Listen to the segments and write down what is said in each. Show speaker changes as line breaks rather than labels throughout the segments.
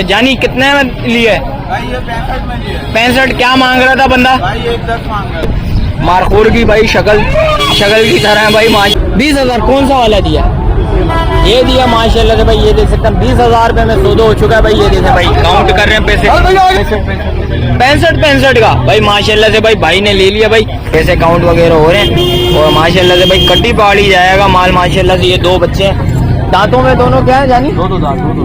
जानी कितने में लिए?
भाई ये 65 में लिए।
65 क्या मांग रहा था बंदा?
भाई 110 मांग रहा है।
मारखोर की भाई शक्ल की तरह है भाई। 20,000 कौन सा वाला दिया? ये दिया माशाल्लाह से भाई। ये देख सकते हैं 20,000 रुपए में सौदा हो चुका है भाई। ये देखें भाई काउंट कर रहे हैं पैसे 65 का भाई माशाल्लाह से भाई ने ले लिया भाई। पैसे काउंट वगैरह हो रहे हैं और माशाल्लाह से भाई कट्टी पहाड़ी जाएगा माल माशाल्लाह से। ये दो बच्चे हैं, दांतों में दोनों क्या है जानी? दो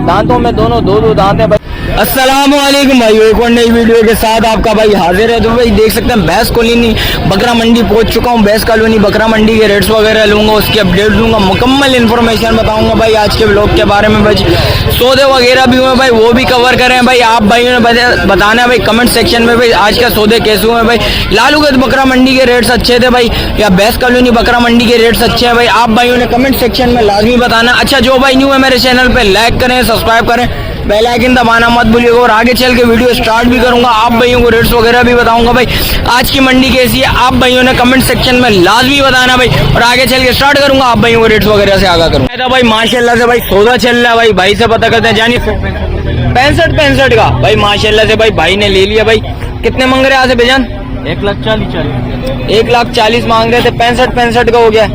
दांतों में दोनों दो दांत है भाई। अस्सलाम वालेकुम भाई, एक और नई वीडियो के साथ आपका भाई हाजिर है। तो भाई देख सकते हैं भैंस कॉलोनी बकरा मंडी पहुंच चुका हूं। भैंस कॉलोनी बकरा मंडी के रेट्स वगैरह लूंगा, उसकी अपडेट दूंगा, मुकम्मल इन्फॉर्मेशन बताऊंगा भाई आज के ब्लॉग के बारे में। भाई सौदे वगैरह भी हुए भाई, वो भी कवर करें भाई। आप भाइयों ने बताना है भाई कमेंट सेक्शन में भाई आज का सौदे कैसे हुए भाई। लालूगंज बकरा मंडी के रेट्स अच्छे थे भाई या भैंस कॉलोनी बकरा मंडी के रेट्स अच्छे हैं भाई। आप भाइयों ने कमेंट सेक्शन में लाजमी बताना। अच्छा जो भाई न्यू है मेरे चैनल पे लाइक करें, सब्सक्राइब करें, बेल आइकन दबाना मत भूलिएगा। और आगे चल के वीडियो स्टार्ट भी करूंगा, आप भाइयों को रेट्स वगैरह भी बताऊंगा भाई। आज की मंडी कैसी है आप भाइयों ने कमेंट सेक्शन में लाजमी बताना भाई। और आगे चल के स्टार्ट करूंगा, आप भाइयों को रेट्स वगैरह से आगा करूंगा भाई। माशाल्लाह से भाई सौदा चल रहा है भाई। भाई से पता करते हैं जानिए 65 का भाई माशाल्लाह से भाई ने ले लिया भाई। कितने मांग रहे हैं आज से बेजान? 1,40,000 मांग रहे थे। 65 का हो गया।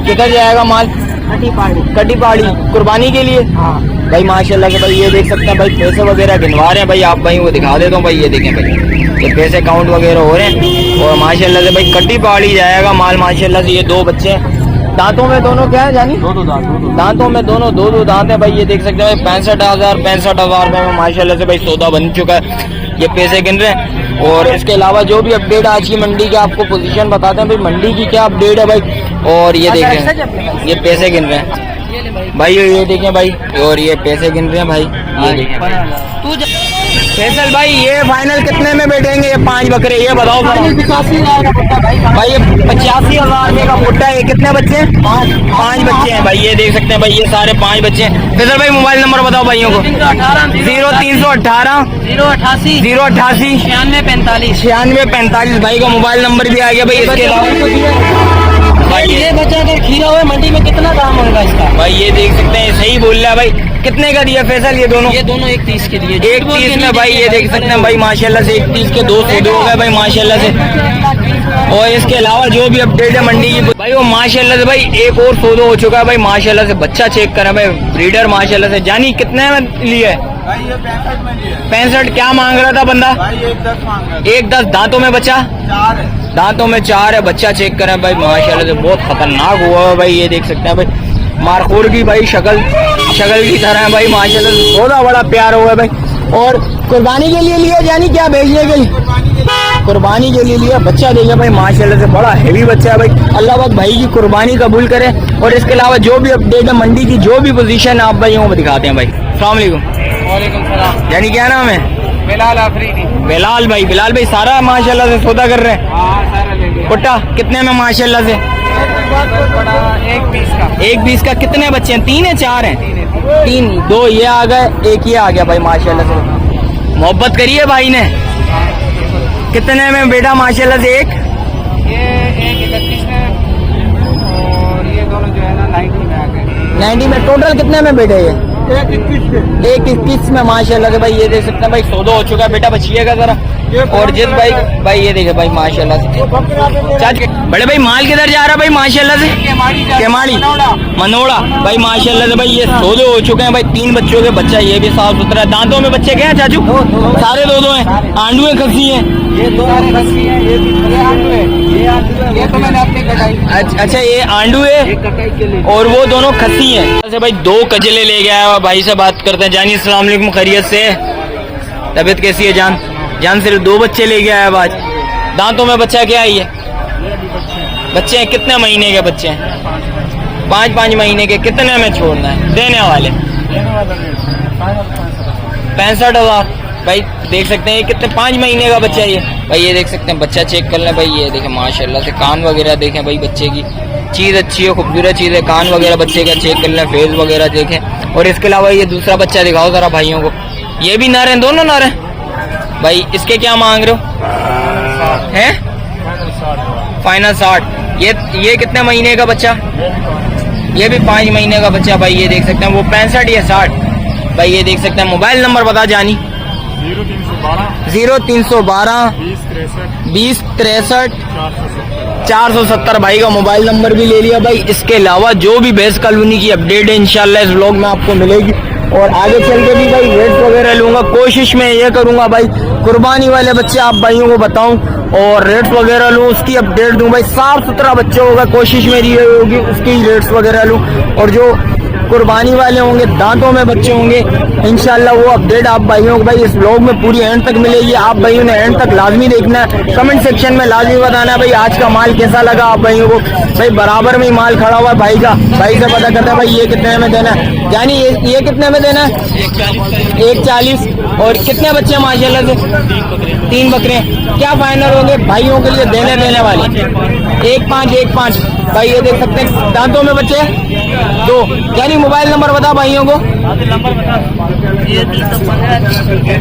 किधर जाएगा माल? कटी पहाड़ी कुर्बानी के लिए। हाँ भाई माशाल्लाह से भाई ये देख सकते हैं भाई पैसे वगैरह गिनवा रहे हैं भाई। आप भाई वो दिखा देता हूँ भाई। ये देखें भाई ये पैसे काउंट वगैरह हो रहे हैं और माशाल्लाह से भाई कटी पहाड़ी जाएगा माल माशाल्लाह से। ये दो बच्चे हैं, दांतों में दोनों क्या है जानी? दांतों में दोनों दो दांत है भाई। ये देख सकते हैं भाई 65,000 रुपए में माशाल्लाह से भाई सौदा बन चुका है। ये पैसे गिन रहे हैं और इसके अलावा जो भी अपडेट आज की मंडी के आपको पोजीशन बताते हैं भाई, मंडी की क्या अपडेट है भाई। और ये देख रहे हैं ये पैसे गिन रहे हैं भाई। ये देखें भाई और ये पैसे गिन रहे हैं भाई। ये देखें फैसल भाई ये फाइनल कितने में बैठेंगे ये 5 बकरे? ये बताओ भाई। ये 85,000 रुपए का मोटा है। ये कितने बच्चे हैं? 5 बच्चे हैं भाई। ये देख सकते हैं भाई ये सारे 5 बच्चे हैं। फैसल भाई मोबाइल नंबर बताओ भाइयों को। 0318 088 9645 भाई का मोबाइल नंबर भी आ गया भाई। इसके अलावा भाई ये बच्चा अगर खीरा हुआ मंडी में कितना दाम होगा इसका? भाई ये देख सकते हैं सही बोल रहा है भाई। कितने का दिया फैसल ये दोनों?
130 के दिए।
130 में भाई ये देख सकते हैं भाई माशाल्लाह से 130 के 2 सौदे हो गए भाई माशाल्लाह से। और इसके अलावा जो भी अपडेट है मंडी की भाई वो माशाल्लाह से भाई एक और सौदा हो चुका है भाई माशाल्लाह से। बच्चा चेक करें भाई ब्रीडर माशाल्लाह से। जानी कितने में लिए?
भाई ये 65 में लिए।
65 क्या मांग रहा था बंदा?
भाई 110 मांग रहा है।
110 दांतों में बच्चा?
4 है।
दांतों में 4 है। बच्चा चेक करें भाई माशाल्लाह से बहुत खतरनाक हुआ है भाई। ये देख सकते हैं भाई मारखोर की भाई शक्ल की तरह है भाई माशाल्लाह से। सौदा बड़ा प्यार हुआ है भाई। और कुर्बानी के लिए लिया जानी क्या बेचने के लिए? कुर्बानी के लिए लिया। बच्चा देखिए भाई माशाल्लाह से बड़ा हेवी बच्चा है भाई। अल्लाह पाक भाई की कुर्बानी कबूल करे। और इसके अलावा जो भी अपडेट है मंडी की जो भी पोजीशन आप भाइयों को दिखाते हैं भाई। अस्सलाम वालेकुम। यानी क्या नाम है?
बिलाल आफरीदी।
बिलाल भाई सारा माशाल्लाह से सौदा कर रहे हैं। कुट्टा कितने में माशाल्लाह से? 120 का। कितने बच्चे हैं? 3 है 4 हैं? 3। 2 ये आ गए, 1 ये आ गया भाई माशाल्लाह से। मोहब्बत करिए भाई ने। कितने में बेटा माशाल्लाह से? एक
ये 31 में और ये दोनों जो है ना 90 में आ गए।
90 में। टोटल कितने में बेटे ये? 1 21 में माशाल्लाह से भाई। ये देख सकते हैं भाई सौदा हो चुका है। बेटा बचिएगा जरा। और जिस भाई ये देखे भाई माशाल्लाह से। बड़े भाई माल किधर जा रहा है भाई माशाल्लाह से? केमाड़ी मनोड़ा भाई माशाल्लाह से भाई ये सौदे हो चुके हैं भाई। 3 बच्चों के बच्चा ये भी साफ सुथरा है। दांतों में बच्चे क्या है चाचू? सारे दो हैं। आंडुए खसी हैं।
ये 2 खसी है। ये आंडू है। ये तो मैंने अपनी कटाई।
अच्छा ये आंडू है और वो दोनों खसी हैं। ऐसे भाई 2 कजले ले गया। भाई से बात करते हैं। जानी अस्सलाम वालेकुम, खैरियत से? तबीयत कैसी है जान? सिर्फ 2 बच्चे ले गया है आज। दांतों में बच्चा क्या है? ये बच्चे हैं। कितने महीने के बच्चे हैं? 5 महीने के। कितने में छोड़ना है? देने वाले 65,000 भाई। देख सकते हैं कितने 5 महीने का बच्चा है ये भाई। ये देख सकते हैं बच्चा चेक कर लें भाई। ये देखें माशाल्लाह से कान वगैरह देखें भाई। बच्चे की चीज़ अच्छी है, खूबसूरत चीज़ है। कान वगैरह बच्चे का चेक कर लें, फेस वगैरह देखें। और इसके अलावा ये दूसरा बच्चा दिखाओ जरा भाइयों को। ये भी नर है, दोनों नर है भाई। इसके क्या मांग रहे हो? हैं फाइनल 60। ये कितने महीने का बच्चा? ये भी 5 महीने का बच्चा भाई। ये देख सकते हैं वो 65 या 60 भाई ये देख सकते हैं। मोबाइल नंबर बता जानी। 0312 20 63 470 भाई का मोबाइल नंबर भी ले लिया भाई। इसके अलावा जो भी भैंस कॉलोनी की अपडेट है इंशाल्लाह इस व्लॉग में आपको मिलेगी, और आगे चल के भी भाई रेट्स वगैरह लूंगा। कोशिश में ये करूंगा भाई कुर्बानी वाले बच्चे आप भाइयों को बताऊं और रेट्स वगैरह लूं, उसकी अपडेट दूं भाई। साफ सुथरा बच्चा होगा, कोशिश मेरी ये होगी उसकी रेट्स वगैरह लूं, और जो कुर्बानी वाले होंगे दांतों में बच्चे होंगे इंशाल्लाह वो अपडेट आप भाइयों को भाई इस व्लॉग में पूरी एंड तक मिलेगी। आप भाइयों ने एंड तक लाजमी देखना है, कमेंट सेक्शन में लाजमी बताना है भाई आज का माल कैसा लगा आप भाइयों को। भाई बराबर में ही माल खड़ा हुआ है भाई का, भाई से पता करता है भाई ये कितने में देना है, यानी ये कितने में देना है 140। और कितने बच्चे हैं माशाल्लाह से 3 बकरे। क्या फाइनल होंगे भाइयों के लिए देने वाले 1.5 भाई ये देख सकते हैं। दांतों में बच्चे 2। यानी मोबाइल नंबर बता भाइयों को।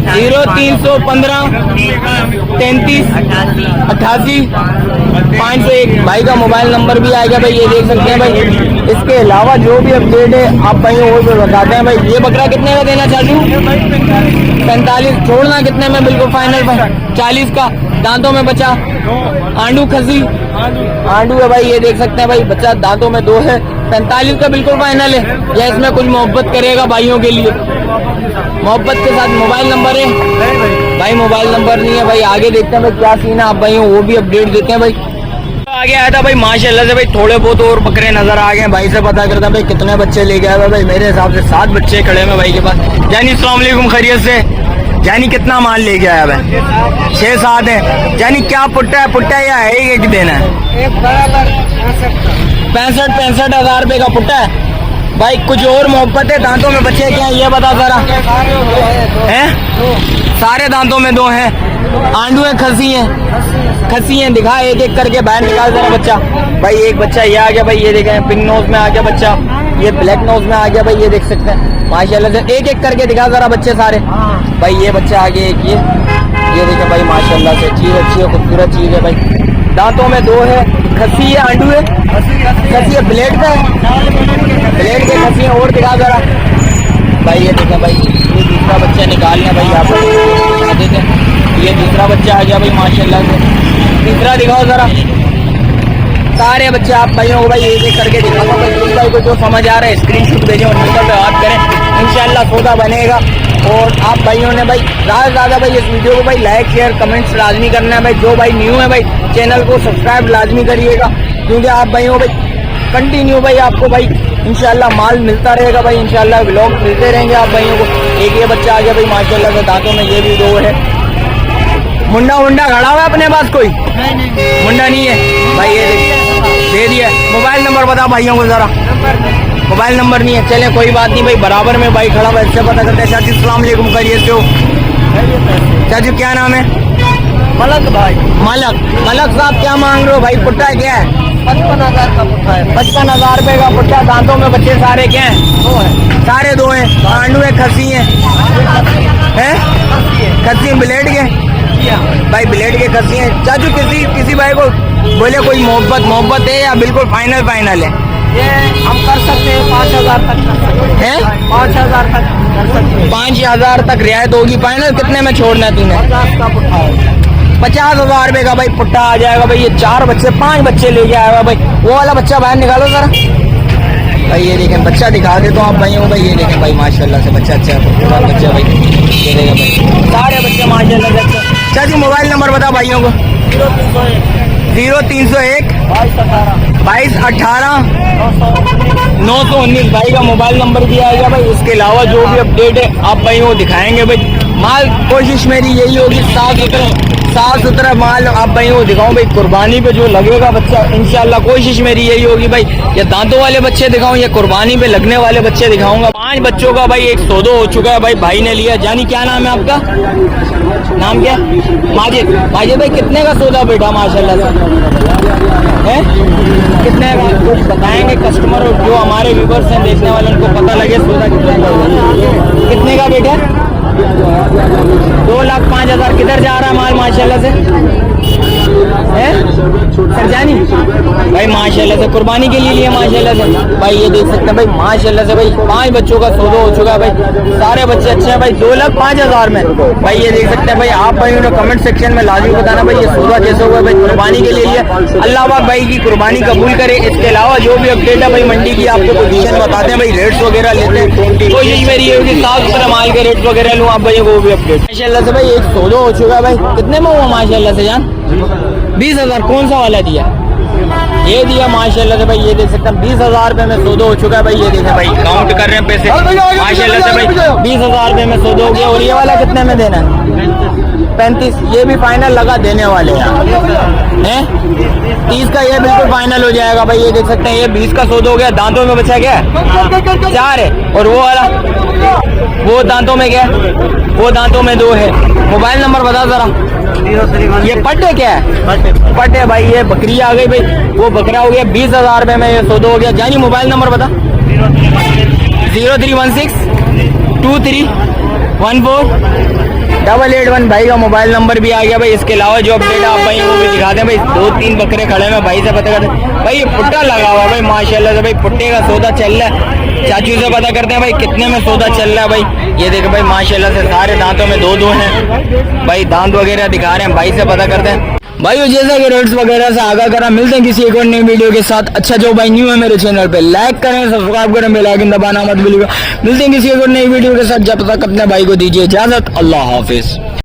0315 33 88 501 भाई का मोबाइल नंबर भी आएगा भाई ये देख सकते हैं भाई। इसके अलावा जो भी अपडेट है आप भाइयों को बताते हैं भाई। ये बकरा कितने का देना चालू 45, छोड़ना कितने में बिल्कुल फाइनल भाई 40 का। दांतों में बचा आंडू खसी आंडू है भाई ये देख सकते हैं भाई। बच्चा दांतों में 2 है, 45 का बिल्कुल फाइनल है। या इसमें कुछ मोहब्बत करेगा भाइयों के लिए, मोहब्बत के साथ। मोबाइल नंबर है भाई, मोबाइल नंबर नहीं है भाई। आगे देखते हैं भाई क्या सीन है आप भाइयों वो भी अपडेट देते हैं भाई। आगे आया था भाई माशाल्लाह से भाई थोड़े बहुत और बकरे नजर आ गए। भाई से पता करता है भाई कितने बच्चे ले गया भाई। मेरे हिसाब से 7 बच्चे खड़े हैं भाई के पास। यानी अस्सलाम वालेकुम, खैरियत से। यानी कितना माल ले गया है भाई 6-7 है। यानी क्या पुट्टा या है एक देना है 65 हजार रुपए का पुट्टा है भाई। कुछ और मोहब्बत है दांतों में बच्चे क्या ये बता जरा है। सारे दांतों में 2 हैं। आंडू है खसी है दिखा एक एक करके बाहर निकाल जरा बच्चा भाई। एक बच्चा ये आ गया भाई ये देखें, पिंक नोज में आ गया बच्चा, ये ब्लैक नोज में आ गया भाई ये देख सकते हैं माशाल्लाह से। एक एक करके दिखा जरा बच्चे सारे भाई। ये बच्चा आ गया एक ये देखें भाई माशाल्लाह से। चीज अच्छी है, खूबसूरत चीज है भाई। दांतों में 2 है। खसी है आंडू है खसी है ब्लेड का है, ब्लेड के खसी है। और दिखा जरा भाई ये देखें भाई। ये दूसरा बच्चा निकालना भाई यहाँ पर देते हैं। ये दूसरा बच्चा आ गया भाई माशाल्लाह से। तीसरा दिखाओ जरा। सारे बच्चे आप भाइयों को भाई एक एक करके दिखाऊंगा भाई। जिस भाई को जो समझ आ रहा है स्क्रीनशॉट भेजें और नंबर पे बात करें, इंशाल्लाह सौदा बनेगा। और आप भाइयों ने भाई ज़्यादा से ज़्यादा भाई इस वीडियो को भाई लाइक शेयर कमेंट्स लाजमी करना है भाई। जो भाई न्यू है भाई चैनल को सब्सक्राइब लाजमी करिएगा, क्योंकि आप भाइयों भाई कंटिन्यू भाई आपको भाई इंशाल्लाह माल मिलता रहेगा भाई। इंशाल्लाह व्लॉग मिलते रहेंगे आप भाइयों को। एक ये बच्चा आ गया भाई माशाल्लाह से। दांतों में ये भी 2 है। मुंडा खड़ा हुआ है अपने पास कोई मुंडा नहीं है भाई ये दे दिया। मोबाइल नंबर बता भाइयों को जरा। मोबाइल नंबर नहीं है, चले कोई बात नहीं भाई। बराबर में भाई खड़ा हुआ इससे पता करते हैं। चाची अस्सलाम वालेकुम, खैरियत से हो चाचू? क्या नाम है?
मलक भाई।
मलक साहब क्या मांग रहे हो भाई? पुट्टा क्या है?
55,000 का पुट्टा है।
55,000 रुपए का पुट्टा। दांतों में बच्चे सारे क्या है?
2 है।
सारे 2 हैं। आंडू है खसी है खसी ब्लेड के भाई, ब्लेड के खसी हैं। चाचू किसी भाई को बोले कोई मोहब्बत है या बिल्कुल फाइनल है?
ये हम कर सकते हैं 5,000 तक कर सकते हैं। 5,000 तक कर सकते हैं।
5,000 तक रियायत होगी। फाइनल कितने में छोड़ना है तूने?
50 का पुट्टा है।
50,000 रुपए का भाई पुट्टा आ जाएगा भाई। ये 4 बच्चे 5 बच्चे ले गया है भाई। वो वाला बच्चा बाहर निकालो जरा भाई। ये देखें बच्चा दिखा दे तो आप भाइयों को भाई। ये देखें भाई माशाल्लाह से बच्चा अच्छा है बच्चा भाई। ये देखें भाई सारे बच्चे माशाल्लाह से अच्छे। चाची मोबाइल नंबर बता भाइयों को। 0301 22 18 919 भाई का मोबाइल नंबर भी आएगा भाई। इसके अलावा जो भी अपडेट है आप भाइयों को दिखाएंगे भाई। माल कोशिश मेरी यही होगी साफ सुथरा माल आप भाइयों को दिखाऊं भाई। कुर्बानी पे जो लगेगा बच्चा इंशाल्लाह कोशिश मेरी यही होगी भाई। या दांतों वाले बच्चे दिखाऊं या कुर्बानी पे लगने वाले बच्चे दिखाऊंगा। 5 बच्चों का भाई एक सौदा हो चुका है भाई ने लिया। जानी क्या नाम है आपका? नाम क्या? माजिद भाई कितने का सौदा बेटा माशाल्लाह से है? कितने का कुछ बताएंगे कस्टमर और जो हमारे व्यूवर्स हैं देखने वाले उनको पता लगे सौदा कितने का बेटा? 2,05,000 किधर जा रहा है माल माशाल्लाह से? है सरजानी भाई माशाल्लाह से कुर्बानी के लिए लिया माशाल्लाह से भाई। ये देख सकते हैं भाई माशाल्लाह से भाई 5 बच्चों का सौदा हो चुका है भाई। सारे बच्चे अच्छे हैं भाई 2,05,000 में भाई। ये देख सकते हैं भाई आप भाई उन्हें कमेंट सेक्शन में लाजमी बताना भाई ये सौदा कैसे हुआ भाई। कुर्बानी के लिए लिया, अल्लाह पाक भाई की कुर्बानी कबूल करे। इसके अलावा जो भी अपडेट है भाई मंडी की आपको पोजीशन बताते हैं भाई, रेट्स वगैरह लेते हैं। कोशिश मेरी ये होगी साफ सुथरा माल के रेट्स वगैरह लूँ आप भाई वो भी अपडेट। माशाल्लाह से भाई एक सौदा हो चुका है भाई। कितने में हुआ माशाल्लाह से जान? 20,000। कौन सा वाला दिया? ये दिया माशाल्लाह से भाई। ये देख सकते हैं 20,000 रुपए में सौदा हो चुका है भाई। ये देखें भाई काउंट कर रहे हैं पैसे माशाल्लाह से भाई 20,000 रुपए में सौदा हो गया। और ये वाला कितने में देना है? 35। ये भी फाइनल लगा देने वाले हैं 30 का ये बिल्कुल फाइनल हो जाएगा भाई। ये देख सकते हैं ये 20 का सौदा हो गया। दांतों में बचा क्या है? 4 है। और वो वाला वो दांतों में क्या है? वो दांतों में 2 है। मोबाइल नंबर बता जरा। ये पट है क्या है? पट है भाई। ये बकरी आ गई भाई, वो बकरा हो गया। 20,000 रुपए में ये सौदा हो गया। जानी मोबाइल नंबर बता। 0316 2314 भाई का मोबाइल नंबर भी आ गया भाई। इसके अलावा जो अपडेट आप भाई वो भी दिखाते हैं भाई। 2-3 बकरे खड़े हैं भाई से पता करते हैं भाई। ये पुट्टा लगा हुआ भाई माशाल्लाह से भाई। पुट्टे का सौदा चल रहा है। चाचू से पता करते हैं भाई कितने में सौदा चल रहा है भाई। ये देखो भाई माशाल्लाह से सारे दांतों में 2-2 हैं भाई। दांत वगैरह दिखा रहे हैं भाई से पता करते हैं भाई। जैसा कि रेट्स वगैरह से आगाह करा, मिलते हैं किसी एक और नई वीडियो के साथ। अच्छा जो भाई न्यू है मेरे चैनल पे लाइक करें, सब्सक्राइब करें, बेल आइकन दबाना मत भूलिएगा। मिलते हैं किसी एक और नई वीडियो के साथ। जब तक अपने भाई को दीजिए इजाजत। अल्लाह हाफिज।